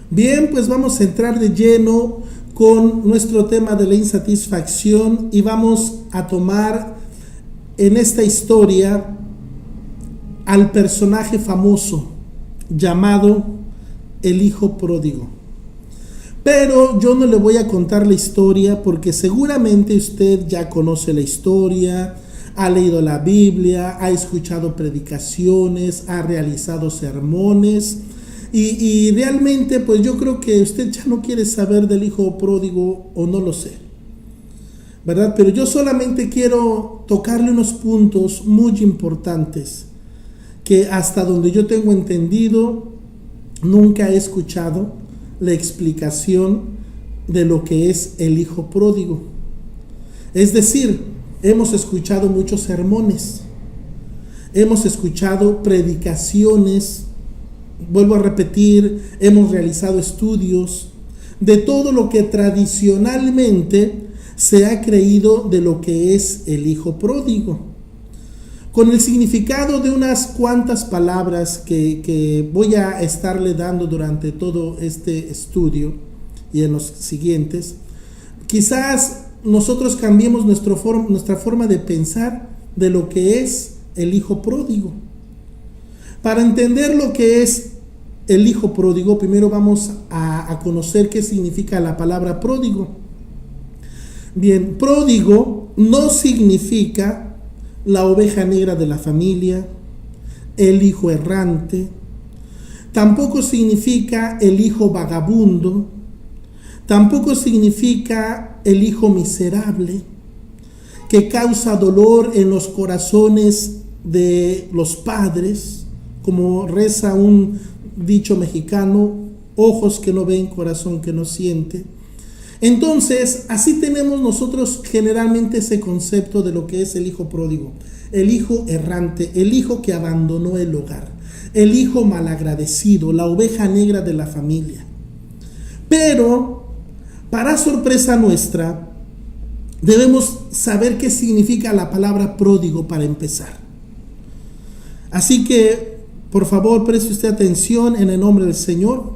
Bien, pues vamos a entrar de lleno con nuestro tema de la insatisfacción y vamos a tomar en esta historia al personaje famoso llamado el hijo pródigo. Pero yo no le voy a contar la historia porque seguramente usted ya conoce la historia, ha leído la Biblia, ha escuchado predicaciones, ha realizado sermones y realmente pues yo creo que usted ya no quiere saber del hijo pródigo o no lo sé, ¿verdad? Pero yo solamente quiero tocarle unos puntos muy importantes que hasta donde yo tengo entendido nunca he escuchado la explicación de lo que es el hijo pródigo. Es decir, hemos escuchado muchos sermones, hemos escuchado predicaciones, vuelvo a repetir, hemos realizado estudios de todo lo que tradicionalmente se ha creído de lo que es el hijo pródigo, con el significado de unas cuantas palabras que voy a estarle dando durante todo este estudio y en los siguientes. Quizás nosotros cambiemos nuestra forma de pensar de lo que es el hijo pródigo. Para entender lo que es el hijo pródigo, primero vamos a conocer qué significa la palabra pródigo. Bien, pródigo no significa la oveja negra de la familia, el hijo errante, tampoco significa el hijo vagabundo, tampoco significa el hijo miserable, que causa dolor en los corazones de los padres, como reza un dicho mexicano, ojos que no ven, corazón que no siente. Entonces, así tenemos nosotros generalmente ese concepto de lo que es el hijo pródigo, el hijo errante, el hijo que abandonó el hogar, el hijo malagradecido, la oveja negra de la familia. Pero, para sorpresa nuestra, debemos saber qué significa la palabra pródigo para empezar. Así que, por favor, preste usted atención en el nombre del Señor.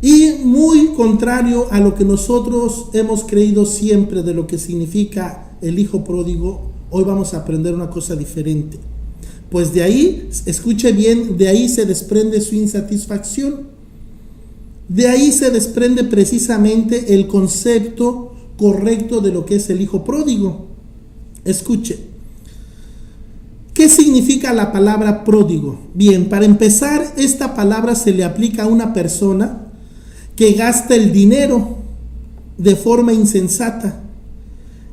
Y muy contrario a lo que nosotros hemos creído siempre de lo que significa el hijo pródigo, hoy vamos a aprender una cosa diferente. Pues de ahí, escuche bien, de ahí se desprende su insatisfacción. De ahí se desprende precisamente el concepto correcto de lo que es el hijo pródigo. Escuche. ¿Qué significa la palabra pródigo? Bien, para empezar, esta palabra se le aplica a una persona que gasta el dinero de forma insensata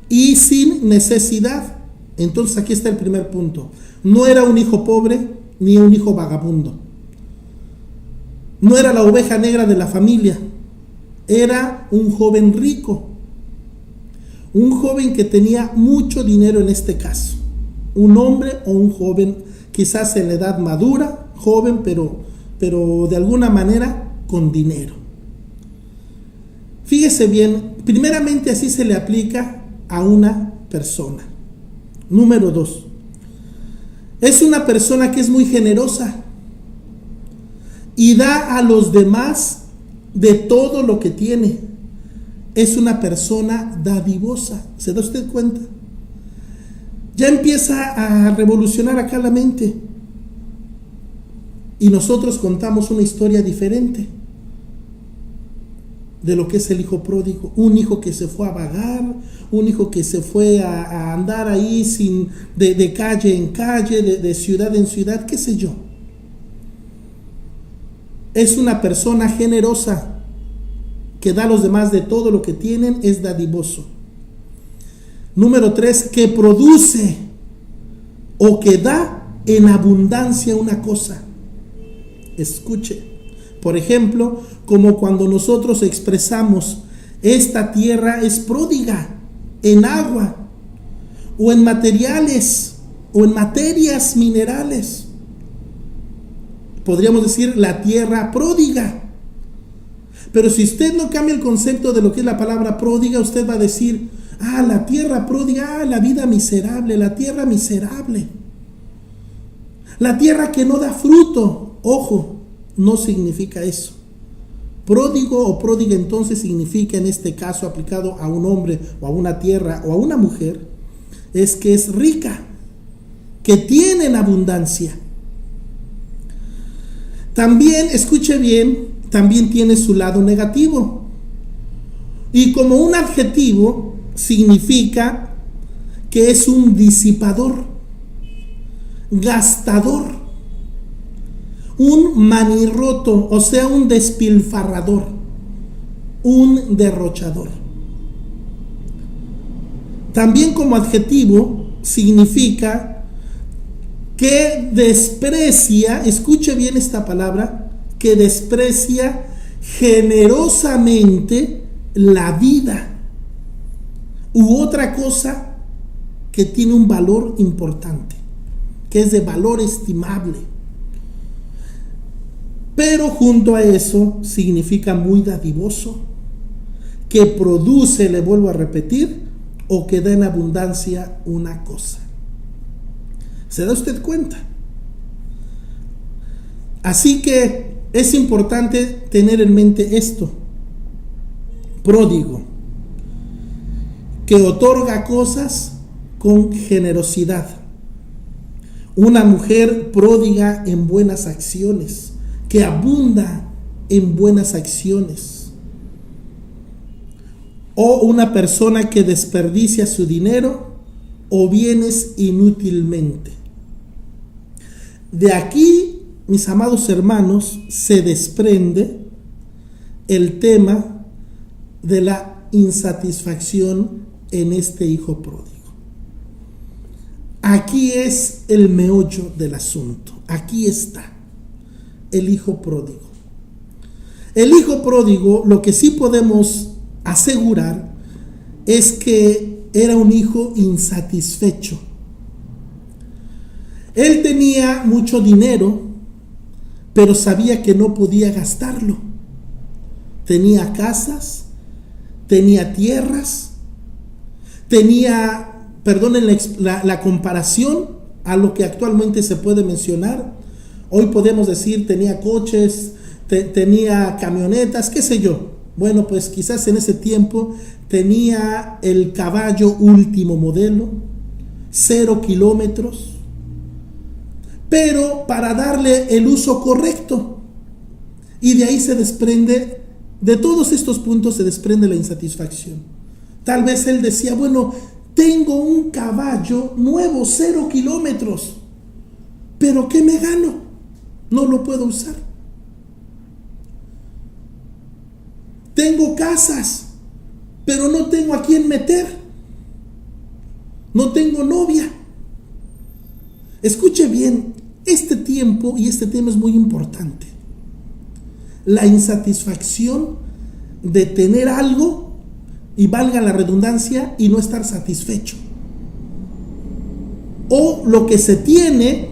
y sin necesidad. Entonces aquí está el primer punto. No era un hijo pobre ni un hijo vagabundo. No era la oveja negra de la familia. Era un joven rico. Un joven que tenía mucho dinero en este caso. Un hombre o un joven quizás en la edad madura, joven, pero de alguna manera con dinero. Fíjese bien, primeramente así se le aplica a una persona. Número 2, es una persona que es muy generosa y da a los demás de todo lo que tiene. Es una persona dadivosa. ¿Se da usted cuenta? Ya empieza a revolucionar acá la mente y nosotros contamos una historia diferente de lo que es el hijo pródigo, un hijo que se fue a vagar, un hijo que se fue a andar ahí de calle en calle, de ciudad en ciudad, qué sé yo. Es una persona generosa que da a los demás de todo lo que tienen, es dadivoso. Número 3, que produce o que da en abundancia una cosa. Escuche. Por ejemplo, como cuando nosotros expresamos, esta tierra es pródiga en agua, o en materiales, o en materias minerales. Podríamos decir la tierra pródiga. Pero si usted no cambia el concepto de lo que es la palabra pródiga, usted va a decir, la tierra pródiga, la vida miserable, la tierra miserable. La tierra que no da fruto. Ojo, no significa eso. Pródigo o pródiga entonces significa, en este caso aplicado a un hombre o a una tierra o a una mujer, es que es rica, que tiene en abundancia. También, escuche bien, también tiene su lado negativo. Y como un adjetivo significa que es un disipador, gastador, un manirroto, o sea, un despilfarrador, un derrochador. También como adjetivo significa que desprecia, escuche bien esta palabra, que desprecia generosamente la vida u otra cosa que tiene un valor importante, que es de valor estimable. Pero junto a eso significa muy dadivoso, que produce, le vuelvo a repetir, o que da en abundancia una cosa. ¿Se da usted cuenta? Así que es importante tener en mente esto. Pródigo, que otorga cosas con generosidad. Una mujer pródiga en buenas acciones, que abunda en buenas acciones. O una persona que desperdicia su dinero o bienes inútilmente. De aquí, mis amados hermanos, se desprende el tema de la insatisfacción en este hijo pródigo. Aquí es el meollo del asunto. Aquí está el hijo pródigo. El hijo pródigo, lo que sí podemos asegurar es que era un hijo insatisfecho. Él tenía mucho dinero, pero sabía que no podía gastarlo. Tenía casas, tenía tierras, tenía, perdonen la comparación a lo que actualmente se puede mencionar. Hoy podemos decir tenía coches, tenía camionetas, qué sé yo. Bueno, pues quizás en ese tiempo tenía el caballo último modelo, 0 kilómetros, pero para darle el uso correcto. Y de ahí se desprende, de todos estos puntos se desprende la insatisfacción. Tal vez él decía, bueno, tengo un caballo nuevo, 0 kilómetros, pero ¿qué me gano? No lo puedo usar. Tengo casas, pero no tengo a quién meter. No tengo novia. Escuche bien, este tiempo y este tema es muy importante. La insatisfacción de tener algo, y valga la redundancia, y no estar satisfecho. O lo que se tiene,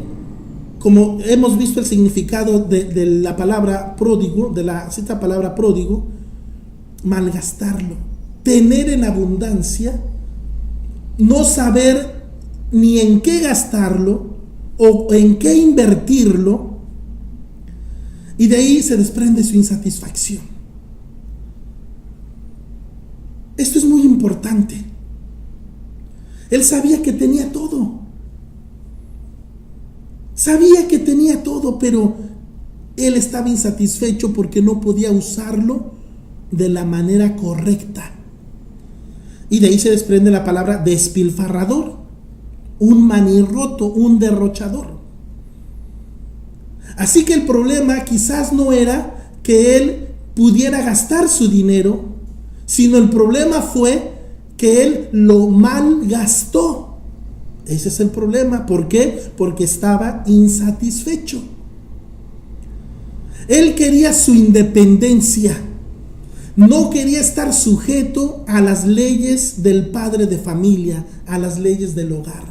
como hemos visto el significado de la palabra pródigo, de la cita palabra pródigo, malgastarlo, tener en abundancia, no saber ni en qué gastarlo o en qué invertirlo, y de ahí se desprende su insatisfacción. Esto es muy importante. Él sabía que tenía todo. Sabía que tenía todo, pero él estaba insatisfecho porque no podía usarlo de la manera correcta. Y de ahí se desprende la palabra despilfarrador, un manirroto, un derrochador. Así que el problema quizás no era que él pudiera gastar su dinero, sino el problema fue que él lo malgastó. Ese es el problema. ¿Por qué? Porque estaba insatisfecho. Él quería su independencia. No quería estar sujeto a las leyes del padre de familia, a las leyes del hogar.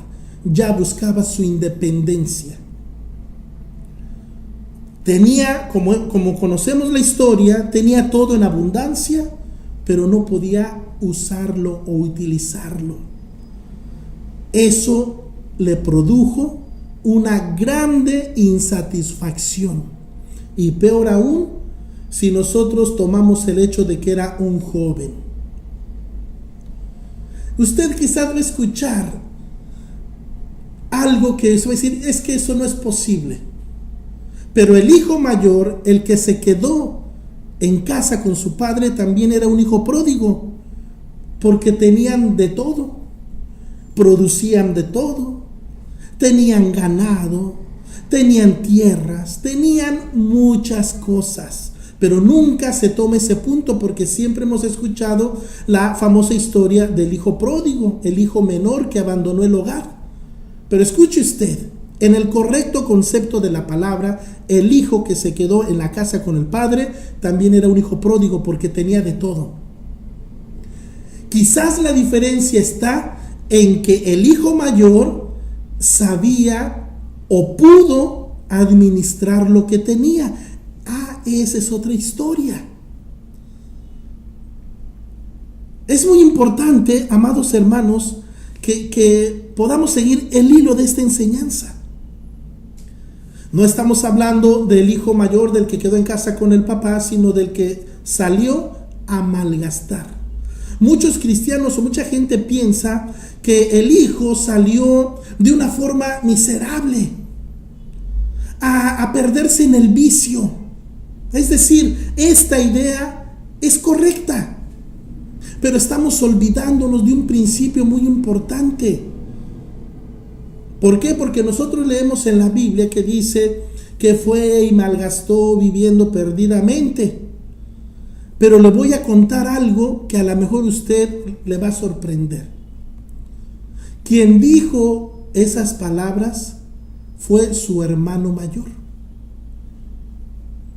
Ya buscaba su independencia. Tenía, como conocemos la historia, tenía todo en abundancia, pero no podía usarlo o utilizarlo. Eso le produjo una grande insatisfacción. Y peor aún, si nosotros tomamos el hecho de que era un joven. Usted quizás va a escuchar algo que va a decir, es que eso no es posible. Pero el hijo mayor, el que se quedó en casa con su padre, también era un hijo pródigo, porque tenían de todo, producían de todo, tenían ganado, tenían tierras, tenían muchas cosas. Pero nunca se toma ese punto, porque siempre hemos escuchado la famosa historia del hijo pródigo, el hijo menor que abandonó el hogar. Pero escuche usted, en el correcto concepto de la palabra, el hijo que se quedó en la casa con el padre también era un hijo pródigo, porque tenía de todo. Quizás la diferencia está en que el hijo mayor sabía o pudo administrar lo que tenía. Esa es otra historia. Es muy importante, amados hermanos, que podamos seguir el hilo de esta enseñanza. No estamos hablando del hijo mayor, del que quedó en casa con el papá, sino del que salió a malgastar. Muchos cristianos o mucha gente piensa que el hijo salió de una forma miserable, a perderse en el vicio. Es decir, esta idea es correcta, pero estamos olvidándonos de un principio muy importante. ¿Por qué? Porque nosotros leemos en la Biblia que dice que fue y malgastó viviendo perdidamente. Pero le voy a contar algo que a lo mejor usted le va a sorprender. Quien dijo esas palabras fue su hermano mayor.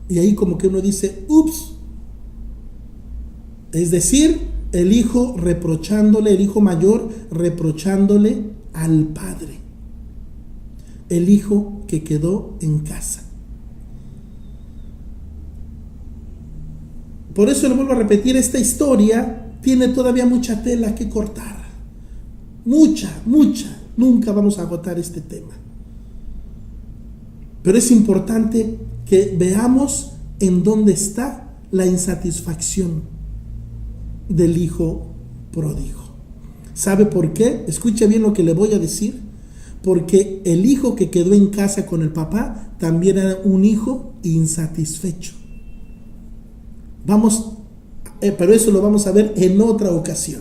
Y ahí como que uno dice, ups. Es decir, el hijo mayor reprochándole al padre. El hijo que quedó en casa. Por eso le vuelvo a repetir, esta historia tiene todavía mucha tela que cortar. Mucha. Nunca vamos a agotar este tema. Pero es importante que veamos en dónde está la insatisfacción del hijo pródigo. ¿Sabe por qué? Escuche bien lo que le voy a decir. Porque el hijo que quedó en casa con el papá también era un hijo insatisfecho. Pero eso lo vamos a ver en otra ocasión.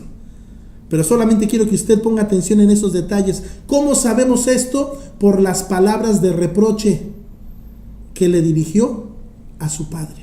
Pero solamente quiero que usted ponga atención en esos detalles. ¿Cómo sabemos esto? Por las palabras de reproche que le dirigió a su padre.